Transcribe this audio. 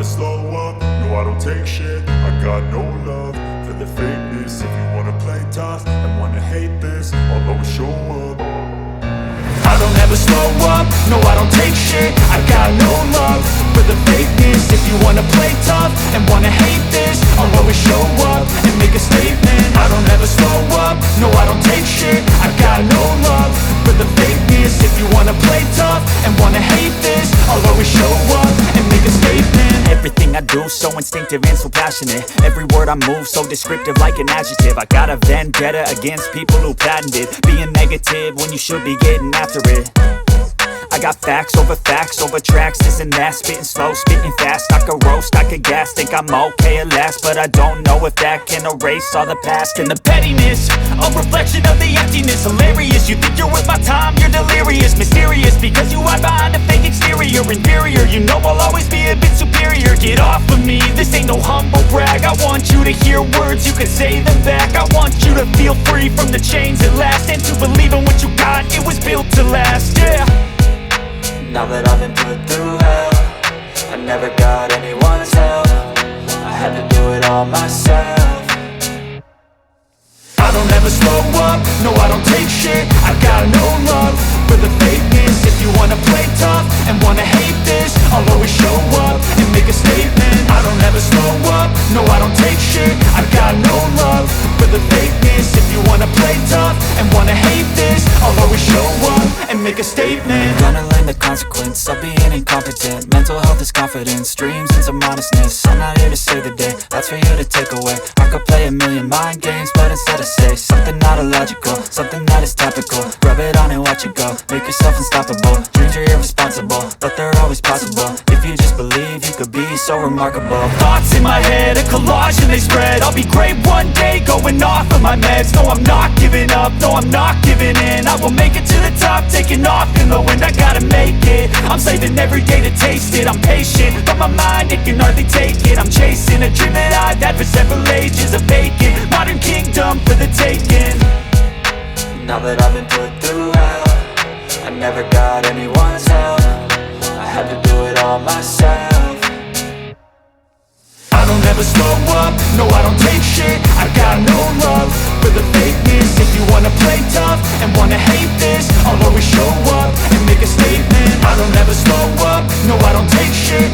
slow up, no I don't take shit. I got no love for the fakeness. If you wanna play tough and wanna hate this, I'll always show up. I don't ever slow up, no I don't take shit. I got no love for the fakeness. If you wanna play tough and wanna hate this, I'll always show up and make a statement. I don't ever slow up, no I don't take shit. I got no love for the fakeness. If you wanna play tough and wanna hate this, I'll always show up and make a statement. Everything I do so instinctive and so passionate. Every word I move so descriptive like an adjective. I got a vendetta against people who patented being negative when you should be getting after it. I got facts over tracks, this and that. Spitting slow, spitting fast, I could roast, I could gas. Think I'm okay at last, but I don't know if that can erase all the past. And the pettiness, a reflection of the emptiness. Hilarious, you think you're worth my time, you're delirious. Mysterious, because you hide behind a fake exterior. Inferior, you know I'll always be a bit superior. Get off of me, this ain't no humble brag. I want you to hear words, you can say them back. I want you to feel free from the chains at last, and to believe in what you got, it was built to last, yeah. Now that I've been put through hell, I never got anyone's help. I had to do it all myself. I don't ever slow up, no I don't take shit. I got no love for the fakeness. If you wanna play tough and wanna hate this, I'll always show up and make a statement. I don't ever slow up, no I don't take shit. I got no love for the fakeness. If you wanna play tough and wanna hate this, I'll always show up and make a statement. Gonna learn the consequence of being incompetent. Mental health is confidence, dreams and some honestness. I'm not here to save the day, that's for you to take away. I could play a million mind games, but instead I say something not illogical, something that is topical. Rub it on and watch it go, make yourself unstoppable. Dreams are irresponsible, but they're always possible. If you just believe, you could be so remarkable. Thoughts in my head, a collage and they spread. I'll be great one day, going off of my meds. No, I'm not giving up, no, I'm not giving in. I will make it to the top, taking off in the wind. I gotta make it, I'm saving every day to taste it. I'm patient, but my mind, it can hardly take it. I'm chasing a dream that I've had for several ages. A vacant, modern kingdom for the taking. Now that I've been put through hell, I never got anyone's help. I had to do it all myself. I don't ever slow up, no I don't take shit. I got no love for the fakeness. If you wanna play tough and wanna hate this, I'll always show up and make a statement. I don't ever slow up, no I don't take shit.